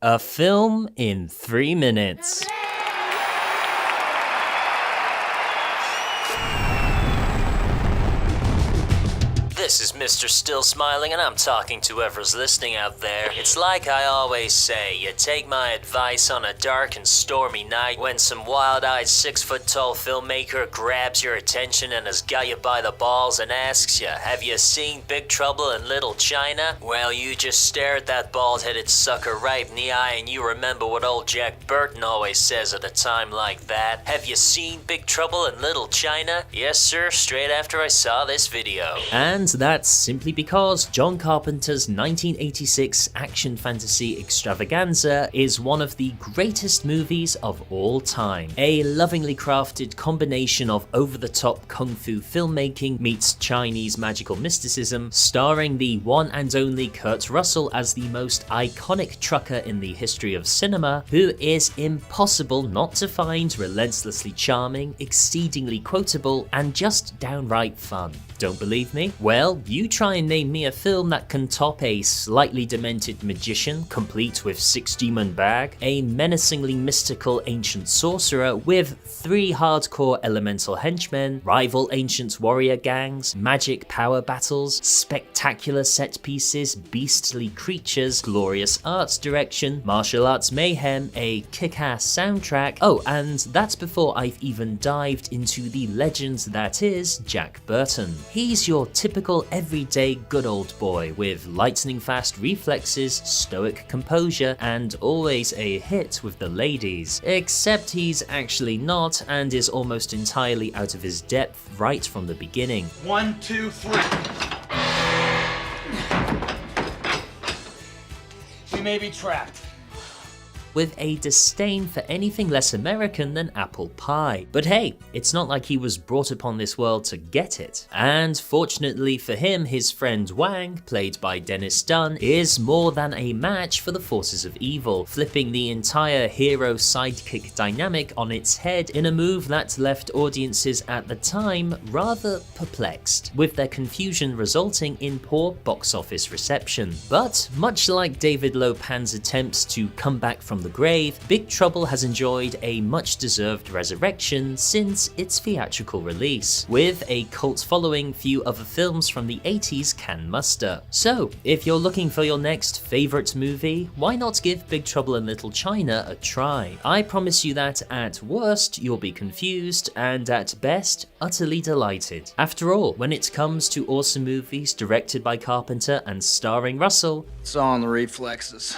A film in 3 minutes. This is Mr. Still Smiling, and I'm talking to whoever's listening out there. It's like I always say, you take my advice on a dark and stormy night when some wild-eyed 6-foot-tall filmmaker grabs your attention and has got you by the balls and asks you, have you seen Big Trouble in Little China? Well, you just stare at that bald-headed sucker right in the eye and you remember what old Jack Burton always says at a time like that. Have you seen Big Trouble in Little China? Yes, sir, straight after I saw this video. And that's simply because John Carpenter's 1986 action fantasy extravaganza is one of the greatest movies of all time. A lovingly crafted combination of over-the-top kung fu filmmaking meets Chinese magical mysticism, starring the one and only Kurt Russell as the most iconic trucker in the history of cinema, who is impossible not to find relentlessly charming, exceedingly quotable, and just downright fun. Don't believe me? Well, you try and name me a film that can top a slightly demented magician complete with 6-demon bag, a menacingly mystical ancient sorcerer with 3 hardcore elemental henchmen, rival ancient warrior gangs, magic power battles, spectacular set pieces, beastly creatures, glorious arts direction, martial arts mayhem, a kick-ass soundtrack. Oh, and that's before I've even dived into the legend that is Jack Burton. He's your typical everyday good old boy with lightning fast reflexes, stoic composure, and always a hit with the ladies. Except he's actually not and is almost entirely out of his depth right from the beginning. 1, 2, 3. We may be trapped. With a disdain for anything less American than apple pie. But hey, it's not like he was brought upon this world to get it. And fortunately for him, his friend Wang, played by Dennis Dunn, is more than a match for the forces of evil, flipping the entire hero-sidekick dynamic on its head in a move that left audiences at the time rather perplexed, with their confusion resulting in poor box office reception. But much like David Lo Pan's attempts to come back from the grave, Big Trouble has enjoyed a much-deserved resurrection since its theatrical release, with a cult following few other films from the 80s can muster. So, if you're looking for your next favourite movie, why not give Big Trouble in Little China a try? I promise you that at worst you'll be confused, and at best utterly delighted. After all, when it comes to awesome movies directed by Carpenter and starring Russell, It's all in the reflexes.